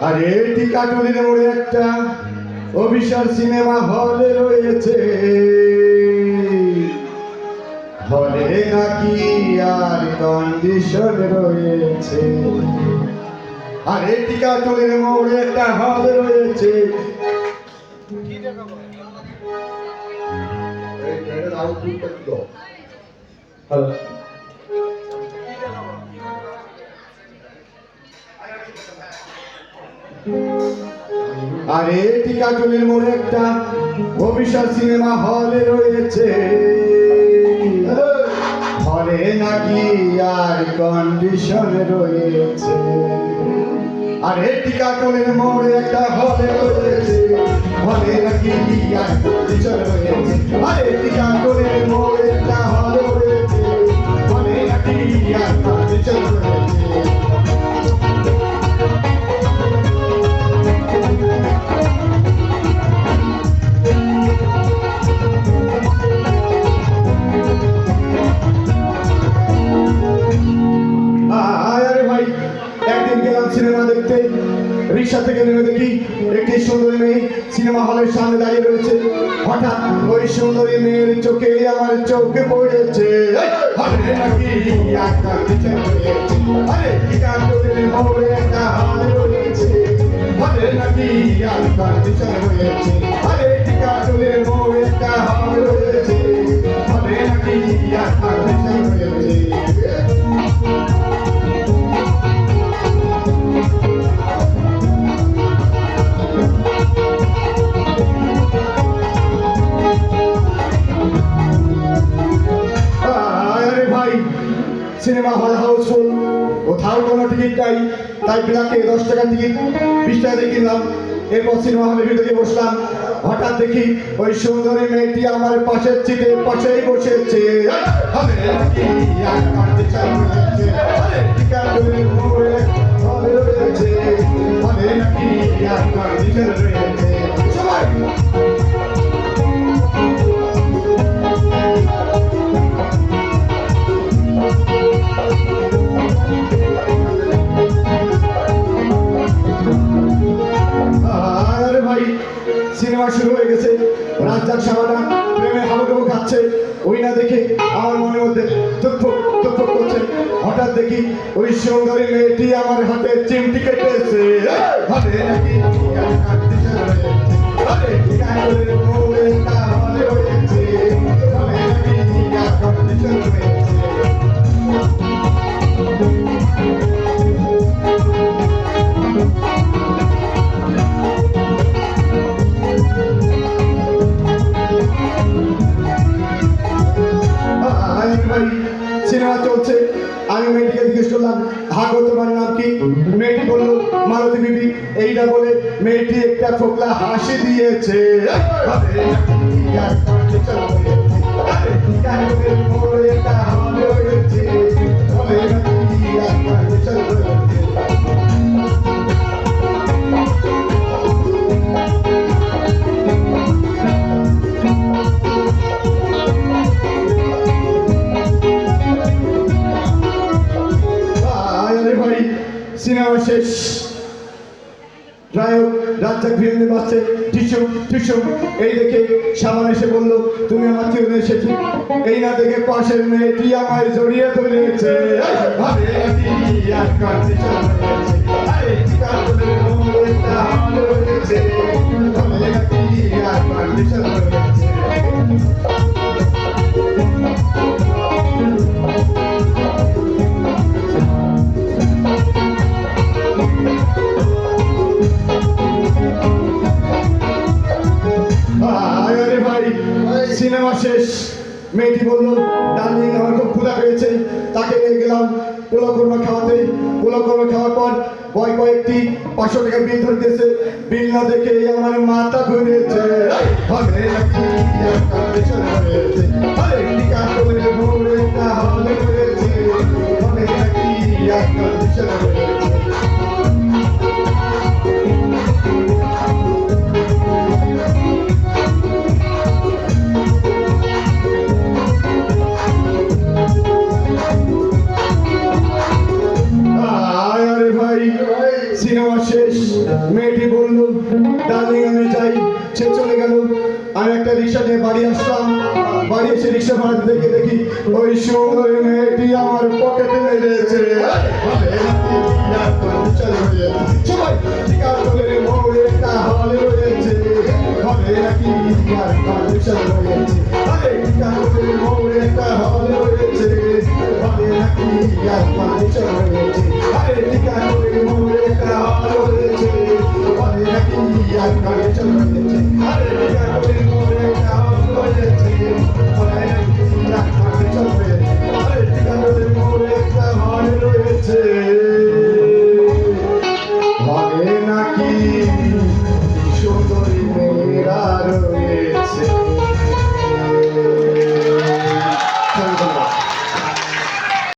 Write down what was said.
আর এটি কাটুলির মোড়ে একটা অভিসার সিনেমা হলে রয়েছে। হলে নাকি আর কন্ডিশন রয়েছে। আর এটি কাটুলির মোড়ে একটা হল রয়েছে। আর এটি কাটুলির মোড়ে একটা অভিসার সিনেমা হলে রয়েছে। হলে নাকি আর কন্ডিশন রয়েছে। আর এটি কাটুলির মোড়ে একটা হলে রয়েছে। হলে নাকি আর কন্ডিশন রয়েছে। আর এটি কাটুলির মোড়ে একটা হলে রয়েছে। হলে নাকি আর কন্ডিশন রয়েছে। একদিন গেলাম সিনেমা দেখতে। রিক্সা থেকে নেমে দেখি একটি সুন্দরী মেয়ে সিনেমা হলের সামনে দাঁড়িয়ে রয়েছে। হঠাৎ ওই সুন্দরী মেয়ের চোখে আমার চোখে পড়েছে। আরে কি কাটুলির মোড়ে একটা হল রয়েছে। হলে নাকি আর কন্ডিশন রয়েছে। আরে কি কাটুলির মোড়ে একটা হল রয়েছে। হলে নাকি আর কন্ডিশন রয়েছে। সিনেমা হল হাউসফুল, কোথাও কোনো টিকিট নাই। তাই বিলাকে 10 টাকার টিকিট 20 টাকা দিয়ে কিনলাম। এরপর সিনেমা হলের ভিতরে বসলাম। হঠাৎ দেখি ওই সুন্দরী মেয়েটি আমার পাশের সিটের পাশেই বসেছে। সবাই সিনেমা শুরু হয়ে গেছে। রাজ্জাক সাবানা প্রেমে হাবুডুবু খাচ্ছে। ওই না দেখে আমার মনের মধ্যে ধুকফুক ধুকফুক করছে। হঠাৎ দেখি ওই সুন্দরী মেয়েটি আমার হাতে চিমটি কেটেছে। সিনেমা চলছে। আমি মেয়েটিকে জিজ্ঞেস করলাম, হাগো তোমার নাম কি? মেয়েটি বললো মালতী বিবি। এইটা বলে মেয়েটি একটা ফোকলা হাসি দিয়েছে। সিনেমা শেষ। নায়ক রাজ্জাক ভিড়ে বাসছে। টিসু টিসু এই দেখে সাবান এসে বলল, তুমি আমার জীবনে এসেছি। এই না দেখে পাশের মেয়েটি আমায় জড়িয়ে ধরেছে। সিনেমা শেষ। মেয়েটি বলল, ডার্লিং আমার খুব ক্ষুধা পেয়েছে। তাকে নিয়ে গেলাম পোলাও কোরমা খাওয়াতে। পোলাও কোরমা খাওয়ার পর কয়েকটি 500 টাকা বিল ধরে দিয়েছে। বিল না দেখে আমার মাথা ঘুরেছে। সিনেমা শেষ। মেয়েটি বলল, ডার্লিং আমি যাই। সে চলে গেল। আমি একটা রিক্সা নিয়ে বাড়ি আসলাম। বাড়ি এসে রিক্সা ভাড়া দেখে দেখি ওই সুন্দরী মেয়েটি আমার পকেটে মেরেছে। সবাই টিকাতলের মোড়ে একটা হল রয়েছে, হলে নাকি আর কন্ডিশন রয়েছে। আরে টিকাতলের মোড়ে একটা হল রয়েছে, হলে নাকি আর কন্ডিশন রয়েছে। আরে টিকাতলের মোড়ে একটা হল রয়েছে, হলে নাকি আর কন্ডিশন রয়েছে। আরে টিকাতলের মোড়ে একটা হল রয়েছে, হলে নাকি আর কন্ডিশন রয়েছে। আরে টিকাতলের মোড়ে একটা হল রয়েছে।